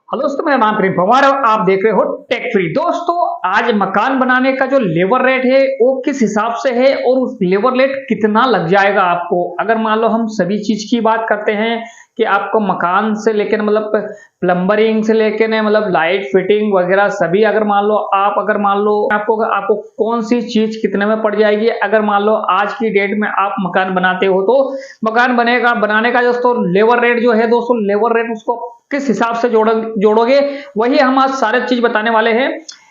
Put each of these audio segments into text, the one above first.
Hello दोस्तों, मेरा नाम प्रेम पवार है और आप देख रहे हो टेक फ्री। दोस्तों, आज मकान बनाने का जो लेबर रेट है वो किस हिसाब से है और उस लेबर रेट कितना लग जाएगा आपको। अगर मान लो हम सभी चीज की बात करते हैं कि आपको मकान से लेकर मतलब प्लम्बरिंग से लेकर मतलब लाइट फिटिंग वगैरह सभी, अगर मान लो आपको कौन सी चीज कितने में पड़ जाएगी। अगर मान लो आज की डेट में आप मकान बनाते हो तो मकान बनाने का दोस्तों लेबर रेट जो है दोस्तों, लेबर रेट उसको किस हिसाब से जोड़ोगे वही हम आज सारे चीज बताने वाले हैं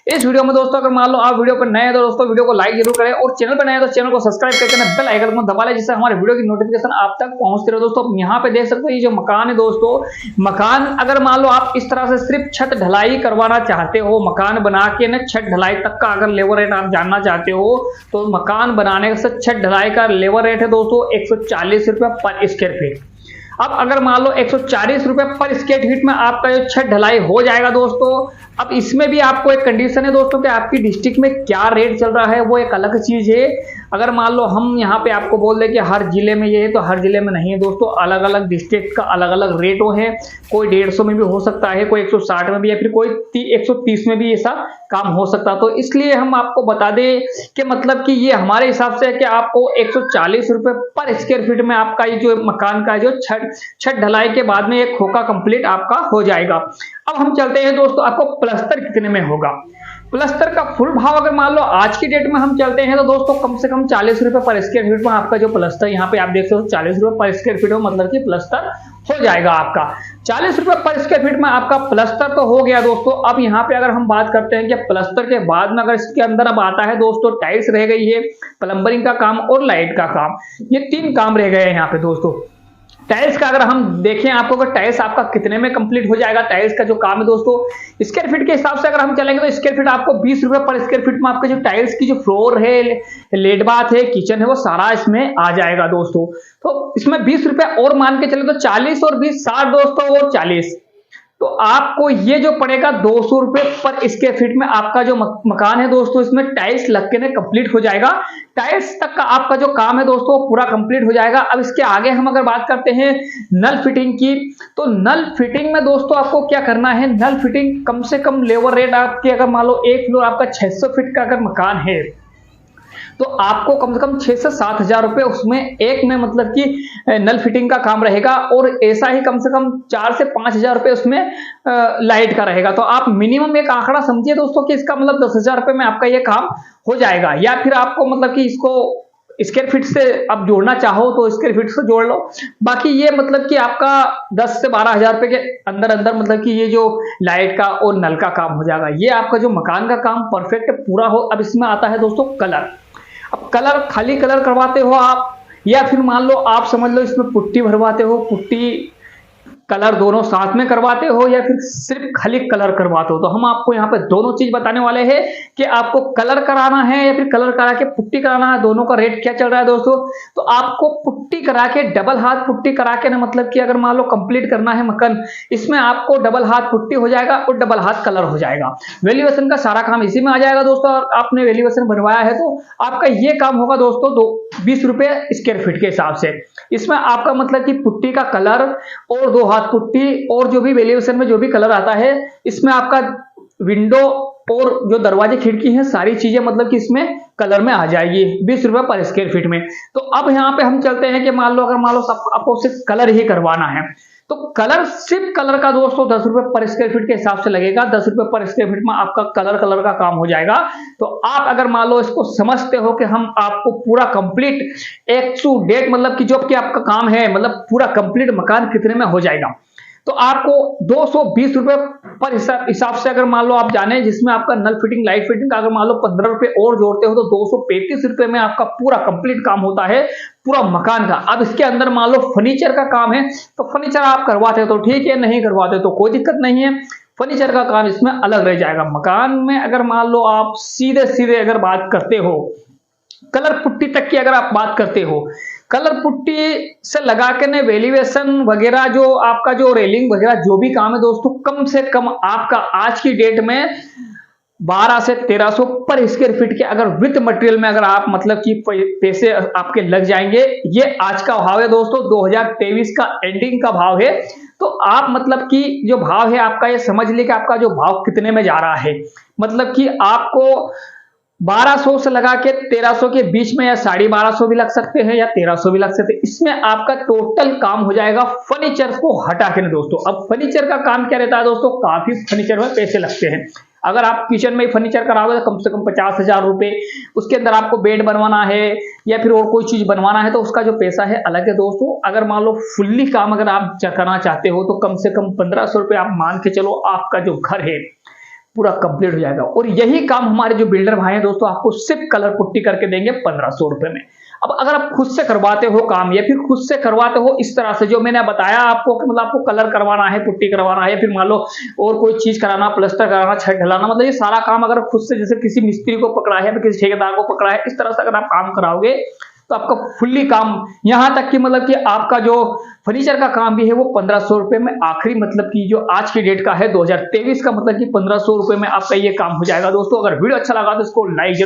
इस वीडियो में। दोस्तों, अगर मान लो आप वीडियो पर नए हैं तो दोस्तों वीडियो को लाइक जरूर करें और चैनल पर नए हैं तो चैनल को सब्सक्राइब करके बेल आइकन को दबा लें, जिससे हमारे वीडियो की नोटिफिकेशन आप तक पहुंचती रहे। दोस्तों, यहाँ पे देख सकते हो ये जो मकान है दोस्तों, मकान अगर मान लो आप इस तरह से सिर्फ छत ढलाई करवाना चाहते हो, मकान बना के ना छत ढलाई तक का अगर लेबर रेट आप जानना चाहते हो तो मकान बनाने से छत ढलाई का लेबर रेट है दोस्तों 140 रुपये पर स्क्वायर फीट। अब अगर मान लो 140 रुपये पर स्क्वायर फीट में आपका जो छत ढलाई हो जाएगा दोस्तों। अब इसमें भी आपको एक कंडीशन है दोस्तों कि आपकी डिस्ट्रिक्ट में क्या रेट चल रहा है, वो एक अलग चीज है। अगर मान लो हम यहाँ पे आपको बोल दें कि हर जिले में ये है तो हर जिले में नहीं है दोस्तों, अलग अलग डिस्ट्रिक्ट का अलग अलग रेटों है। कोई 150 में भी हो सकता है, कोई 160 में भी, या फिर कोई 130 में भी ऐसा काम हो सकता है। तो इसलिए हम आपको बता दें कि मतलब कि ये हमारे हिसाब से है कि आपको 140 रुपये पर स्क्वायर फीट में आपका ये जो मकान का जो छत ढलाई के बाद में एक खोखा कंप्लीट आपका हो जाएगा। अब हम चलते हैं दोस्तों, आपको प्लस्तर कितने में होगा। प्लस्तर का फुल भाव अगर मान लो आज की डेट में हम चलते हैं तो दोस्तों कम से कम 40 रुपये पर स्क्वायर फीट में आपका जो प्लस्तर, यहाँ पे आप देख सकते हो 40 रुपये पर स्क्वायर फीट में मतलब कि प्लस्तर हो जाएगा आपका। 40 रुपये पर स्क्वायर फीट में आपका प्लस्तर तो हो गया दोस्तों। अब यहाँ पे अगर हम बात करते हैं कि प्लस्तर के बाद में अगर इसके अंदर अब आता है दोस्तों टाइल्स रह गई है, प्लम्बरिंग का काम और लाइट का काम, ये 3 काम रह गए हैं यहाँ पे दोस्तों। टाइल्स का अगर हम देखें आपको कि टाइल्स आपका कितने में कंप्लीट हो जाएगा, टाइल्स का जो काम है दोस्तों स्क्वायर फीट के हिसाब से अगर हम चलेंगे तो स्क्वायर फीट आपको 20 रुपये पर स्क्वायर फीट में आपके जो टाइल्स की जो फ्लोर है, लेट बाथ है, किचन है, वो सारा इसमें आ जाएगा दोस्तों। तो इसमें 20 रुपये और मान के चले तो 40 और 20 60 दोस्तों और 40, तो आपको ये जो पड़ेगा 200 रुपये पर स्क्वायर फीट में आपका जो मकान है दोस्तों, इसमें टाइल्स लग के कंप्लीट हो जाएगा। टाइल्स तक का आपका जो काम है दोस्तों पूरा कंप्लीट हो जाएगा। अब इसके आगे हम अगर बात करते हैं नल फिटिंग की, तो नल फिटिंग में दोस्तों आपको क्या करना है, नल फिटिंग कम से कम लेबर रेट आपके अगर मान लो एक फ्लोर आपका 600 फीट का अगर मकान है तो आपको कम से कम 6 से 7 हजार रुपए उसमें एक में मतलब कि नल फिटिंग का काम रहेगा, और ऐसा ही कम से कम 4 से 5 हजार रुपए उसमें लाइट का रहेगा। तो आप मिनिमम एक आंकड़ा समझिए दोस्तों कि इसका मतलब 10 हजार रुपए में आपका ये काम हो जाएगा। या फिर आपको मतलब कि इसको स्क्वायर फीट से आप जोड़ना चाहो तो स्क्वायर फीट से जोड़ लो, बाकी ये मतलब कि आपका 10 से 12 हजार रुपए के अंदर अंदर मतलब कि ये जो लाइट का और नल का काम हो जाएगा। ये आपका जो मकान का काम परफेक्ट पूरा हो। अब इसमें आता है दोस्तों कलर। अब कलर खाली कलर करवाते हो आप, या फिर मान लो आप समझ लो इसमें पुट्टी भरवाते हो, पुट्टी कलर दोनों साथ में करवाते हो, या फिर सिर्फ खाली कलर करवाते हो, तो हम आपको यहाँ पे दोनों चीज बताने वाले हैं कि आपको कलर कराना है या फिर कलर करा के पुट्टी कराना है, दोनों का रेट क्या चल रहा है दोस्तों। तो आपको पुट्टी करा के डबल हाथ पुट्टी करा के ना मतलब कि अगर मान लो कंप्लीट करना है मकान, इसमें आपको डबल हाथ पुट्टी हो जाएगा और डबल हाथ कलर हो जाएगा। वेल्यूएशन का सारा काम इसी में आ जाएगा दोस्तों। और आपने वेल्यूएशन बनवाया है तो आपका ये काम होगा दोस्तों 20 रुपये स्क्वायर फीट के हिसाब से। इसमें आपका मतलब कि पुट्टी का कलर और 2 हाथ पुट्टी और जो भी वेल्यूएशन में जो भी कलर आता है, इसमें आपका विंडो और जो दरवाजे खिड़की हैं सारी चीजें मतलब कि इसमें कलर में आ जाएगी 20 रुपये पर स्क्वायर फीट में। तो अब यहाँ पे हम चलते हैं कि मान लो आपको सिर्फ कलर ही करवाना है तो कलर, सिर्फ कलर का दोस्तों 10 रुपये पर स्क्वायर फीट के हिसाब से लगेगा। 10 रुपये पर स्क्वायर फीट में आपका कलर का काम हो जाएगा। तो आप अगर मान लो इसको समझते हो कि हम आपको पूरा कंप्लीट एक टू डेट मतलब कि जो आपका काम है मतलब पूरा कंप्लीट मकान कितने में हो जाएगा, तो आपको 220 रुपये पर हिसाब से अगर मान लो आप जाने, जिसमें आपका नल फिटिंग लाइट फिटिंग का अगर मान लो 15 रुपये और जोड़ते हो तो 235 रुपये में आपका पूरा कंप्लीट काम होता है पूरा मकान का। अब इसके अंदर मान लो फर्नीचर का काम है तो फर्नीचर आप करवाते हो तो ठीक है, नहीं करवाते तो कोई दिक्कत नहीं है, फर्नीचर का काम इसमें अलग रह जाएगा। मकान में अगर मान लो आप सीधे अगर बात करते हो, कलर पुट्टी तक की अगर आप बात करते हो, कलर पुट्टी से लगा के ने वेल्यूएशन वगैरह जो आपका जो रेलिंग वगैरह जो भी काम है दोस्तों, कम से कम आपका आज की डेट में 12 से 1300 पर स्क्वायर फीट के अगर विथ मटेरियल में अगर आप मतलब कि पैसे आपके लग जाएंगे। ये आज का भाव है दोस्तों, 2023 का एंडिंग का भाव है। तो आप मतलब कि जो भाव है आपका, ये समझ लीजिए कि आपका जो भाव कितने में जा रहा है। मतलब कि आपको 1200 से लगा के 1300 के बीच में, या 1250 भी लग सकते हैं, या 1300 भी लग सकते हैं। इसमें आपका टोटल काम हो जाएगा फर्नीचर को हटा के ना दोस्तों। अब फर्नीचर का काम क्या रहता है दोस्तों, काफी फर्नीचर में पैसे लगते हैं। अगर आप किचन में फर्नीचर कराओगे तो कम से कम 50,000 रुपए, उसके अंदर आपको बेड बनवाना है या फिर और कोई चीज बनवाना है तो उसका जो पैसा है अलग है दोस्तों। अगर मान लो फुल्ली काम अगर आप करना चाहते हो तो कम से कम 1500 रुपए आप मान के चलो, आपका जो घर है पूरा कंप्लीट हो जाएगा। और यही काम हमारे जो बिल्डर भाई हैं दोस्तों आपको सिर्फ कलर पुट्टी करके देंगे 1500 रुपए में। अब अगर आप खुद से करवाते हो काम, या फिर खुद से करवाते हो इस तरह से जो मैंने बताया आपको कि मतलब आपको कलर करवाना है, पुट्टी करवाना है, या फिर मान लो और कोई चीज कराना, प्लास्टर कराना, छत ढलाना, मतलब ये सारा काम अगर खुद से, जैसे किसी मिस्त्री को पकड़ा है, किसी ठेकेदार को पकड़ा है, इस तरह से अगर आप काम कराओगे तो आपका फुल्ली काम, यहां तक कि मतलब कि आपका जो फर्नीचर का काम भी है वो 1500 रुपए में आखिरी, मतलब कि जो आज की डेट का है 2023 का, मतलब कि 1500 रुपए में आपका ये काम हो जाएगा दोस्तों। अगर वीडियो अच्छा लगा तो इसको लाइक